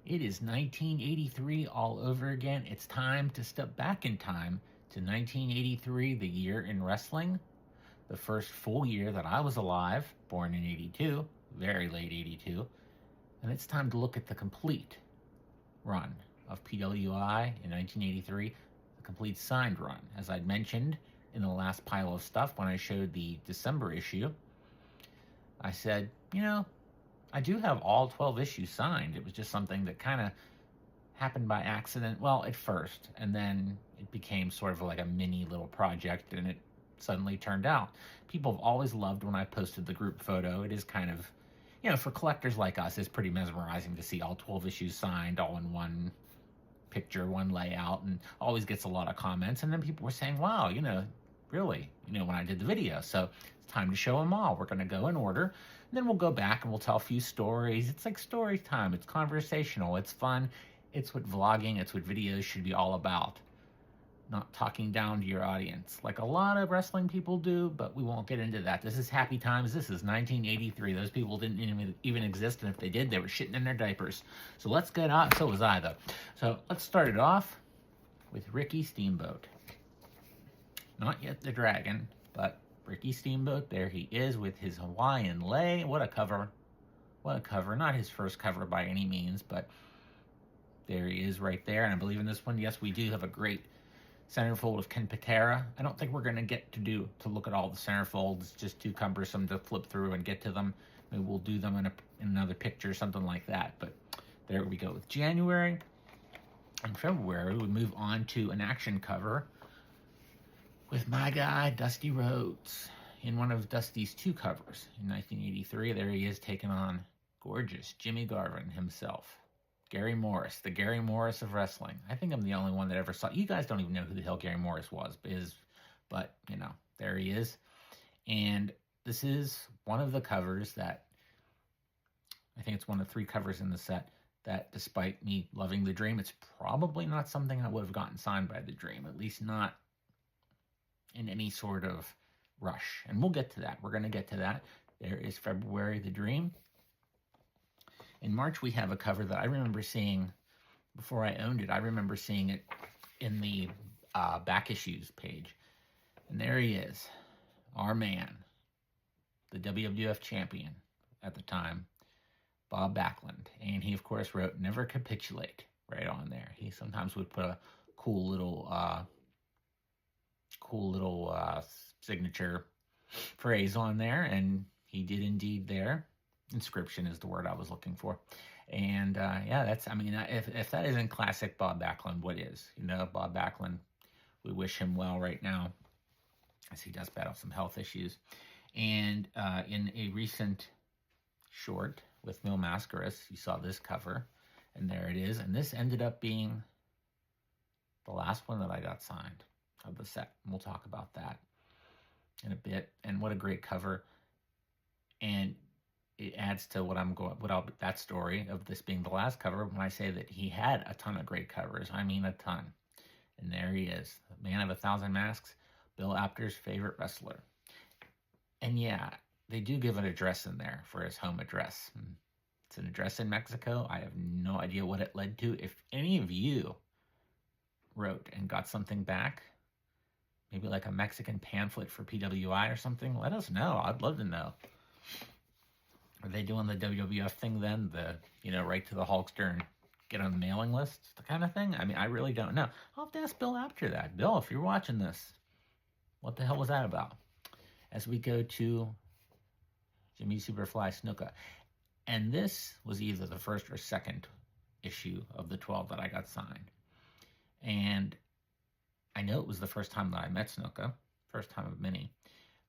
It is 1983 all over again. It's time to step back in time to 1983, the year in wrestling, the first full year that I was alive, born in 82, very late 82. And it's time to look at the complete run of PWI in 1983, the complete signed run. As I'd mentioned in the last pile of stuff when I showed the December issue, I said, I do have all 12 issues signed. It was just something that kind of happened by accident. Well, at first, and then it became sort of like a mini little project, and it suddenly turned out. People have always loved when I posted the group photo. It is kind of, for collectors like us, it's pretty mesmerizing to see all 12 issues signed all in one picture, one layout, and always gets a lot of comments. And then people were saying, wow, really, when I did the video. So it's time to show them all. We're going to go in order. And then we'll go back and we'll tell a few stories. It's like story time. It's conversational. It's fun. It's what vlogging, it's what videos should be all about. Not talking down to your audience like a lot of wrestling people do, but we won't get into that. This is happy times. This is 1983. Those people didn't even exist, and if they did, they were shitting in their diapers. So let's get on. So was I, though. So let's start it off with Ricky Steamboat. Not yet the Dragon, but Ricky Steamboat. There he is with his Hawaiian lei. What a cover. What a cover. Not his first cover by any means, but there he is right there. And I believe in this one, yes, we do have a great centerfold of Ken Patera. I don't think we're going to get to look at all the centerfolds. It's just too cumbersome to flip through and get to them. Maybe we'll do them in another picture, something like that. But there we go with January. In February, we move on to an action cover with my guy, Dusty Rhodes, in one of Dusty's two covers in 1983. There he is taking on gorgeous Jimmy Garvin himself. Gary Morris, the Gary Morris of wrestling. I think I'm the only one that ever saw. You guys don't even know who the hell Gary Morris was, but there he is. And this is one of the covers that, I think it's one of 3 covers in the set that, despite me loving the Dream, it's probably not something I would have gotten signed by the Dream, at least not in any sort of rush. And we'll get to that. We're going to get to that. There is February, the Dream. In March, we have a cover that I remember seeing before I owned it. I remember seeing it in the back issues page. And there he is, our man, the WWF champion at the time, Bob Backlund. And he, of course, wrote "Never Capitulate" right on there. He sometimes would put a cool little signature phrase on there, and he did indeed there. Inscription is the word I was looking for. And if that isn't classic Bob Backlund, what is? Bob Backlund, we wish him well right now as he does battle some health issues. And in a recent short with Mil Mascaras, you saw this cover, and there it is. And this ended up being the last one that I got signed of the set. And we'll talk about that in a bit. And what a great cover. And it adds to that story of this being the last cover when I say that he had a ton of great covers. I mean a ton. And there he is, the man of 1,000 masks, Bill Apter's favorite wrestler. And yeah, they do give an address in there for his home address. It's an address in Mexico. I have no idea what it led to. If any of you wrote and got something back, maybe like a Mexican pamphlet for PWI or something, let us know. I'd love to know. Are they doing the WWF thing then? Right to the Hulkster and get on the mailing list, the kind of thing? I mean, I really don't know. I'll have to ask Bill after that. Bill, if you're watching this, what the hell was that about? As we go to Jimmy Superfly Snuka. And this was either the first or second issue of the 12 that I got signed. And I know it was the first time that I met Snuka, first time of many,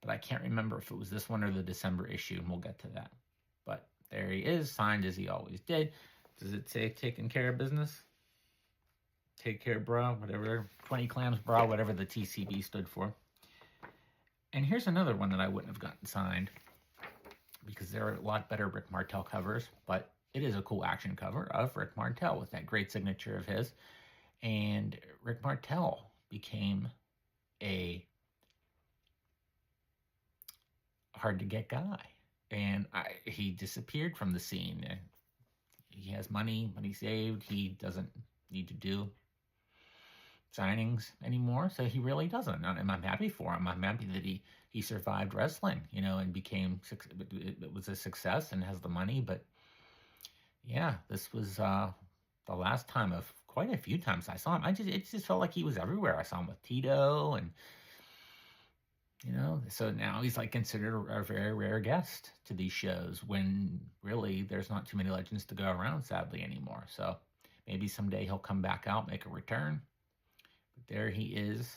but I can't remember if it was this one or the December issue, and we'll get to that. But there he is, signed as he always did. Does it say taking care of business? Take care, bro, whatever, 20 clams, bro, whatever the TCB stood for. And here's another one that I wouldn't have gotten signed because there are a lot better Rick Martel covers, but it is a cool action cover of Rick Martel with that great signature of his. And Rick Martel became a hard-to-get guy. And he disappeared from the scene. he has money saved. He doesn't need to do signings anymore, so he really doesn't. And I'm happy for him. I'm happy that he survived wrestling, and became, it was a success and has the money. But yeah, this was the last time of quite a few times I saw him. It just felt like he was everywhere. I saw him with Tito, and so now he's like considered a very rare guest to these shows, when really there's not too many legends to go around, sadly, anymore. So maybe someday he'll come back out, make a return. But there he is,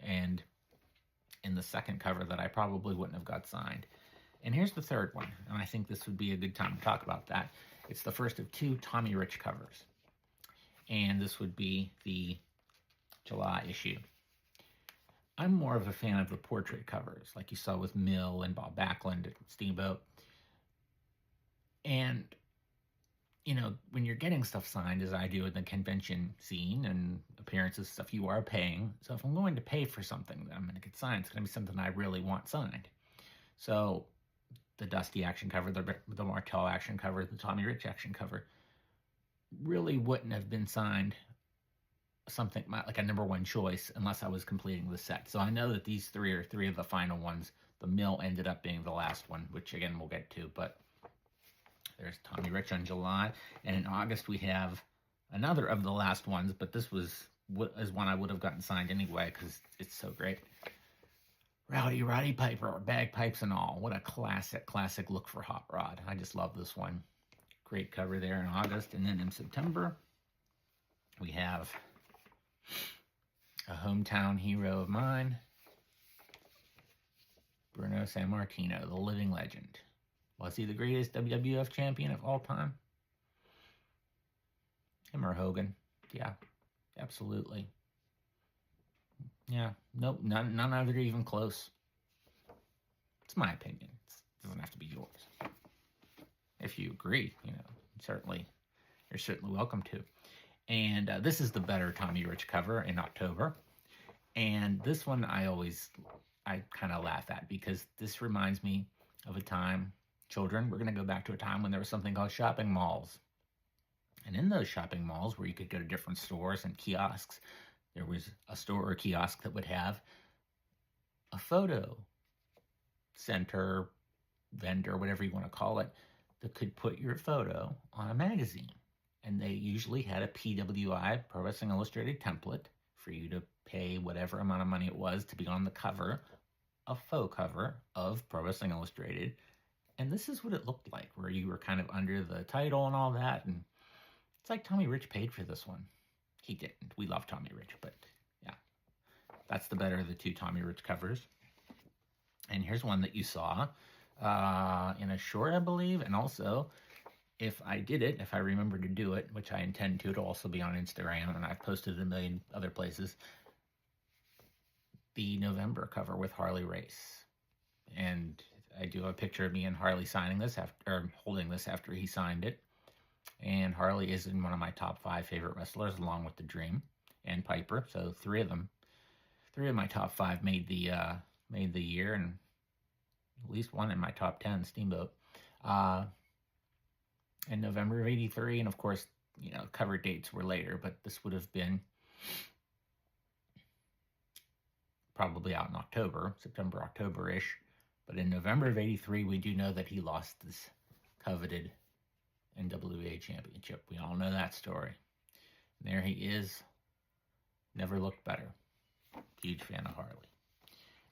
and in the second cover that I probably wouldn't have got signed. And here's the third one, and I think this would be a good time to talk about that. It's the first of 2 Tommy Rich covers, and this would be the July issue. I'm more of a fan of the portrait covers, like you saw with Mill and Bob Backlund and Steamboat. And, when you're getting stuff signed, as I do in the convention scene and appearances, stuff, you are paying. So if I'm going to pay for something that I'm going to get signed, it's going to be something I really want signed. So the Dusty action cover, the Martel action cover, the Tommy Rich action cover really wouldn't have been signed something like a number one choice unless I was completing the set. So I know that these 3 are 3 of the final ones. The Mill ended up being the last one, which again we'll get to. But there's Tommy Rich on July, and in August we have another of the last ones. But this is one I would have gotten signed anyway because it's so great. Roddy Piper, bagpipes and all. What a classic look for Hot Rod. I just love this one. Great cover there in August. And then in September, we have a hometown hero of mine, Bruno Sammartino, the living legend. Was he the greatest WWF champion of all time? Him or Hogan? Yeah, absolutely. Yeah, nope, none other even close. It's my opinion. It doesn't have to be yours. If you agree, you're certainly welcome to. And this is the better Tommy Rich cover in October. And this one I kind of laugh at, because this reminds me of a time, children, we're going to go back to a time when there was something called shopping malls. And in those shopping malls, where you could go to different stores and kiosks, there was a store or kiosk that would have a photo center, vendor, whatever you want to call it, that could put your photo on a magazine. And they usually had a PWI, Pro Wrestling Illustrated template, for you to pay whatever amount of money it was to be on the cover, a faux cover of Pro Wrestling Illustrated. And this is what it looked like, where you were kind of under the title and all that. And it's like Tommy Rich paid for this one. He didn't. We love Tommy Rich, but yeah. That's the better of the 2 Tommy Rich covers. And here's one that you saw in a short, I believe. And also, if I remember to do it, which I intend to, it'll also be on Instagram, and I've posted it a million other places, the November cover with Harley Race. And I do have a picture of me and Harley signing this, holding this after he signed it. And Harley is in one of my top 5 favorite wrestlers, along with The Dream and Piper. So 3 of my top 5 made the year, and at least one in my top 10, Steamboat. In November of '83, and of course, cover dates were later, but this would have been probably out in October, September, October-ish. But in November of '83, we do know that he lost this coveted NWA championship. We all know that story. And there he is. Never looked better. Huge fan of Harley.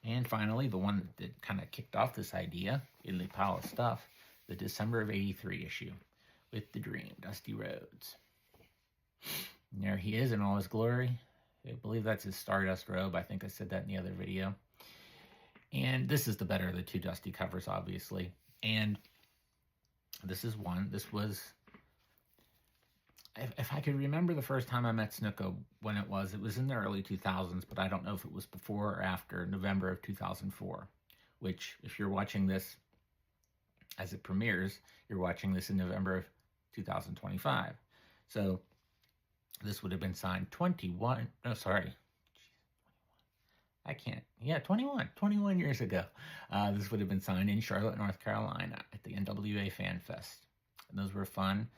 And finally, the one that kind of kicked off this idea, in the pile of stuff, the December of '83 issue with The Dream, Dusty Rhodes. And there he is in all his glory. I believe that's his Stardust robe. I think I said that in the other video. And this is the better of the 2 Dusty covers, obviously. And this was, if I could remember the first time I met Snuka, when it was in the early 2000s, but I don't know if it was before or after November of 2004, which, if you're watching this as it premieres, you're watching this in November of 2025. So this would have been signed 21 years ago. This would have been signed in Charlotte, North Carolina at the NWA Fan Fest. And those were fun.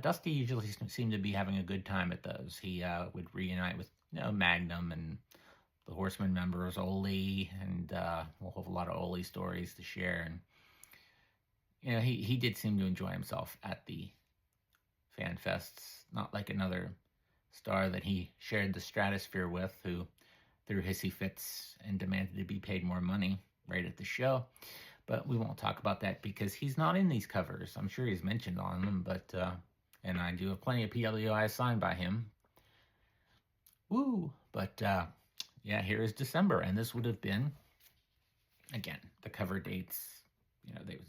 Dusty usually seemed to be having a good time at those. He would reunite with Magnum and the Horseman members, Ole, and we'll have a lot of Ole stories to share. And he did seem to enjoy himself at the fan fests, not like another star that he shared the stratosphere with, who threw hissy fits and demanded to be paid more money right at the show. But we won't talk about that because he's not in these covers. I'm sure he's mentioned on them, but and I do have plenty of PWI signed by him. Woo! But yeah, here is December, and this would have been, again, the cover dates.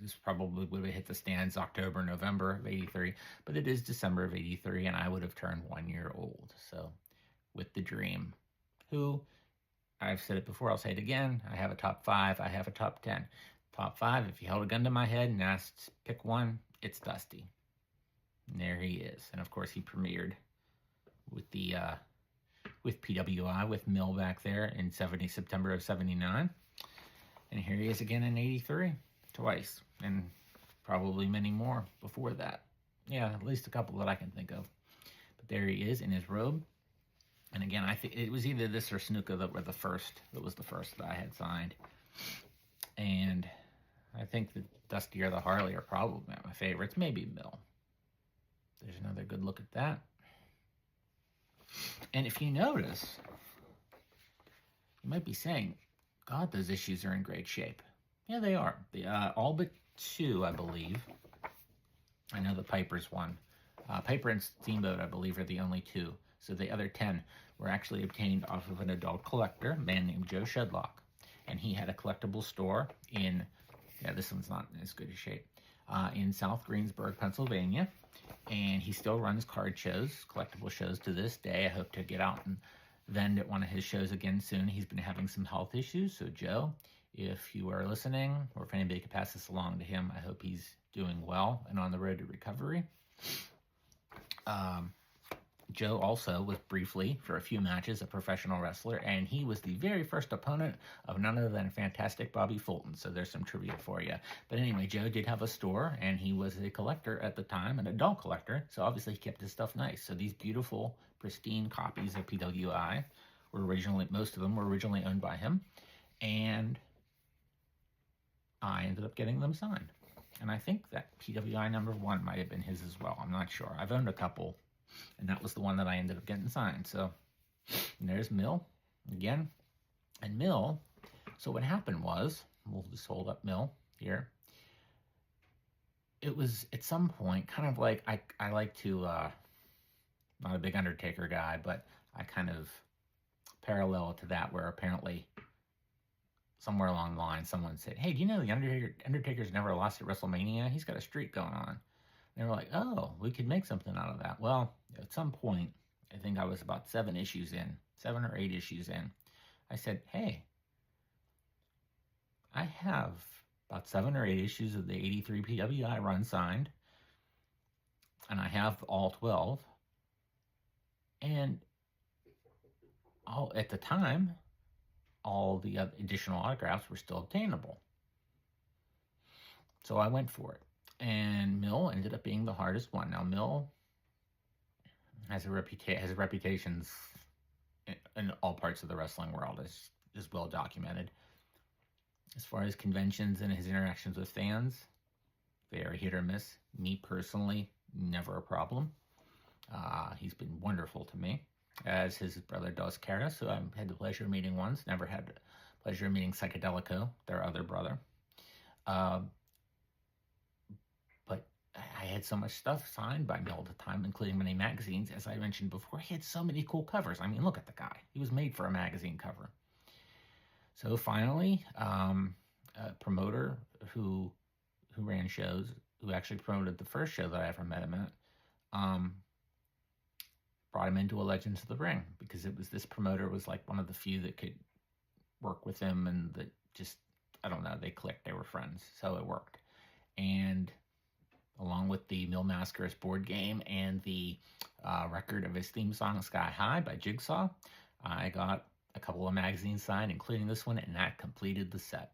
This probably would have hit the stands October, November of '83, but it is December of '83, and I would have turned 1 year old. So, with the Dream, who, I've said it before, I'll say it again, I have a top 5, I have a top 10. Top 5, if you held a gun to my head and asked pick one, it's Dusty. And there he is. And of course, he premiered with the with PWI, with Mil back there in September of '79. And here he is again in '83. Twice, and probably many more before that. Yeah, at least a couple that I can think of. But there he is in his robe. And again, I think it was either this or Snuka that was the first that I had signed. And I think that Dusty or the Harley are probably my favorites. Maybe Mil. There's another good look at that. And if you notice, you might be saying, God, those issues are in great shape. Yeah, they are. All but 2, I believe. I know the Piper's one. Piper and Steamboat, I believe, are the only 2. So the other 10 were actually obtained off of an adult collector, a man named Joe Shedlock. And he had a collectible store in, this one's not in as good a shape, in South Greensburg, Pennsylvania. And he still runs card shows, collectible shows to this day. I hope to get out and vend at one of his shows again soon. He's been having some health issues, so Joe, if you are listening, or if anybody could pass this along to him, I hope he's doing well and on the road to recovery. Joe also was briefly, for a few matches, a professional wrestler, and he was the very first opponent of none other than fantastic Bobby Fulton, so there's some trivia for you. But anyway, Joe did have a store, and he was a collector at the time, an adult collector, so obviously he kept his stuff nice. So these beautiful, pristine copies of PWI most of them were originally owned by him, and I ended up getting them signed. And I think that PWI number 1 might have been his as well. I'm not sure. I've owned a couple, and that was the one that I ended up getting signed. So, and there's Mil again. And Mil, so what happened was, we'll just hold up Mil here. It was at some point kind of like, I like to, not a big Undertaker guy, but I kind of parallel to that, where apparently somewhere along the line, someone said, hey, do you know the Undertaker's never lost at WrestleMania? He's got a streak going on. And they were like, oh, we could make something out of that. Well, at some point, I think I was about 7 or 8 issues in, I said, hey, I have about 7 or 8 issues of the '83 PWI run signed, and I have all 12. And at the time, all the additional autographs were still obtainable. So I went for it. And Mil ended up being the hardest one. Now, Mil has reputations in all parts of the wrestling world, is well documented. As far as conventions and his interactions with fans, very hit or miss. Me personally, never a problem. He's been wonderful to me, as his brother Dos Caras, who I had the pleasure of meeting once. Never had the pleasure of meeting Psychedelico, their other brother. But I had so much stuff signed by Mil at the time, including many magazines. As I mentioned before, he had so many cool covers. I mean, look at the guy. He was made for a magazine cover. So finally, a promoter who ran shows, who actually promoted the first show that I ever met him at, brought him into a Legends of the Ring, because this promoter was like one of the few that could work with him, and that just, I don't know, they clicked, they were friends, so it worked. And along with the Mil Mascaras board game and the record of his theme song, Sky High by Jigsaw, I got a couple of magazines signed, including this one, and that completed the set.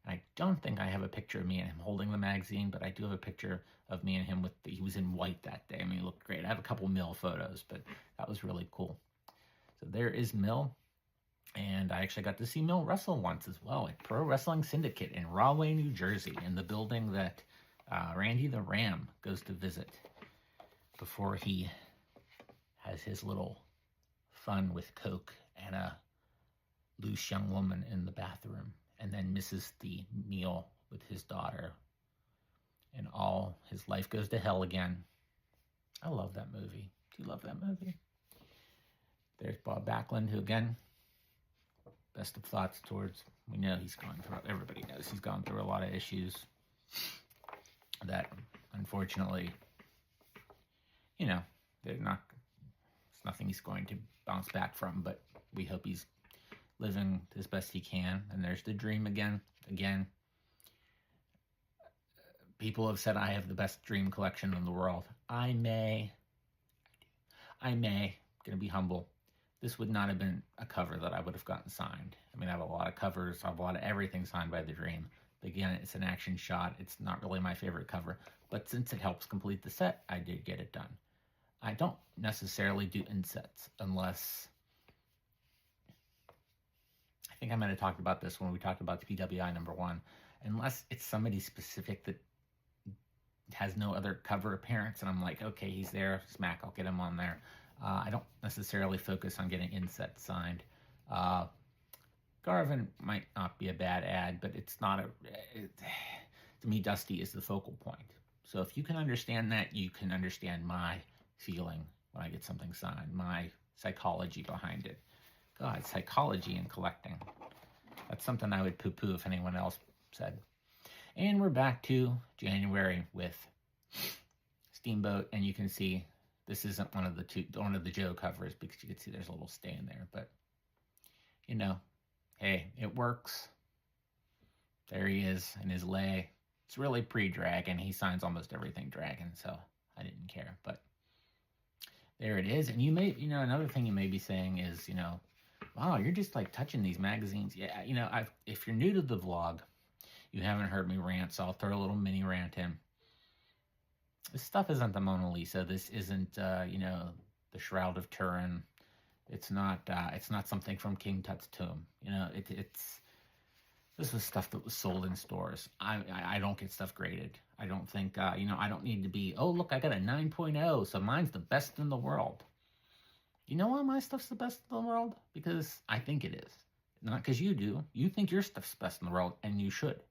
And I don't think I have a picture of me and him holding the magazine, but I do have a picture of me and him he was in white that day. I mean, he looked great. I have a couple Mill photos, but that was really cool. So there is Mill. And I actually got to see Mill wrestle once as well at Pro Wrestling Syndicate in Rahway, New Jersey, in the building that Randy the Ram goes to visit before he has his little fun with Coke and a loose young woman in the bathroom, and then misses the meal with his daughter, and all his life goes to hell again. I love that movie. Do you love that movie? There's Bob Backlund, who again, best of thoughts towards, we know he's gone through, everybody knows he's gone through a lot of issues that unfortunately, you know, it's nothing he's going to bounce back from, but we hope he's living as best he can. And there's the dream again. People have said I have the best dream collection in the world. I may, gonna be humble, this would not have been a cover that I would have gotten signed. I mean, I have a lot of covers, I have a lot of everything signed by the Dream. But again, it's an action shot. It's not really my favorite cover, but since it helps complete the set, I did get it done. I don't necessarily do insets unless, I think I might have talked about this when we talked about the PWI #1, unless it's somebody specific that has no other cover appearance, and I'm like, okay, he's there, smack, I'll get him on there. I don't necessarily focus on getting insets signed. Garvin might not be a bad ad, but it's not to me, Dusty is the focal point. So if you can understand that, you can understand my feeling when I get something signed, my psychology behind it. God, psychology in collecting. That's something I would poo-poo if anyone else said. And we're back to January with Steamboat, and you can see this isn't one of the Joe covers, because you can see there's a little stain there, but you know, hey, it works. There he is in his lay. It's really pre-Dragon. He signs almost everything Dragon, so I didn't care, but there it is. And you may, another thing you may be saying is, wow, you're just like touching these magazines. Yeah, if you're new to the vlog, you haven't heard me rant, so I'll throw a little mini rant in. This stuff isn't the Mona Lisa. This isn't, the Shroud of Turin. It's not something from King Tut's tomb. This was stuff that was sold in stores. I don't get stuff graded. I don't think, I don't need to be, oh, look, I got a 9.0, so mine's the best in the world. You know why my stuff's the best in the world? Because I think it is. Not because you do. You think your stuff's best in the world, and you should.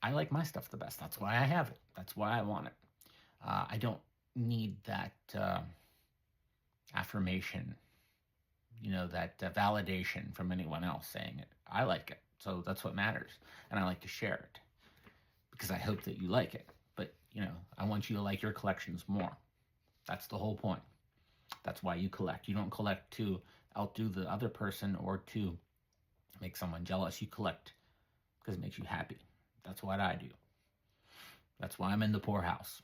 I like my stuff the best. That's why I have it. That's why I want it. I don't need that affirmation, that validation from anyone else saying it. I like it, so that's what matters. And I like to share it because I hope that you like it. But, I want you to like your collections more. That's the whole point. That's why you collect. You don't collect to outdo the other person or to make someone jealous. You collect because it makes you happy. That's what I do. That's why I'm in the poorhouse,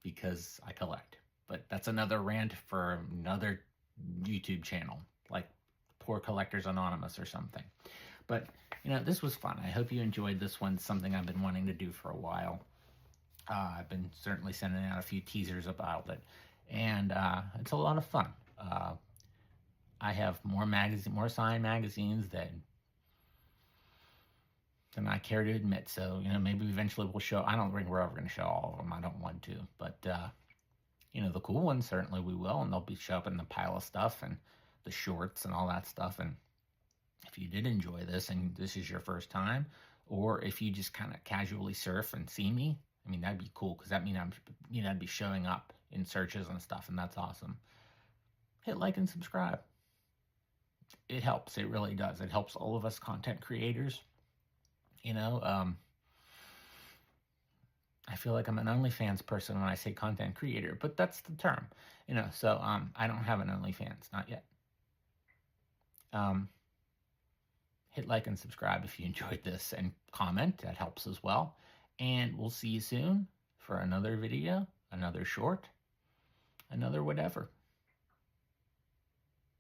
because I collect. But that's another rant for another YouTube channel, like Poor Collectors Anonymous or something. But, this was fun. I hope you enjoyed this one. Something I've been wanting to do for a while. I've been certainly sending out a few teasers about it. And it's a lot of fun. I have more signed magazines than I care to admit. So, maybe eventually we'll show. I don't think we're ever going to show all of them. I don't want to. But, the cool ones, certainly we will. And they'll be show up in the pile of stuff and the shorts and all that stuff. And if you did enjoy this and this is your first time, or if you just kind of casually surf and see me, that'd be cool, because that means I'd be showing up in searches and stuff, and that's awesome. Hit like and subscribe. It helps. It really does. It helps all of us content creators. I feel like I'm an OnlyFans person when I say content creator, but that's the term, so I don't have an OnlyFans, not yet. Hit like and subscribe if you enjoyed this, and comment. That helps as well. And we'll see you soon for another video, another short, another whatever.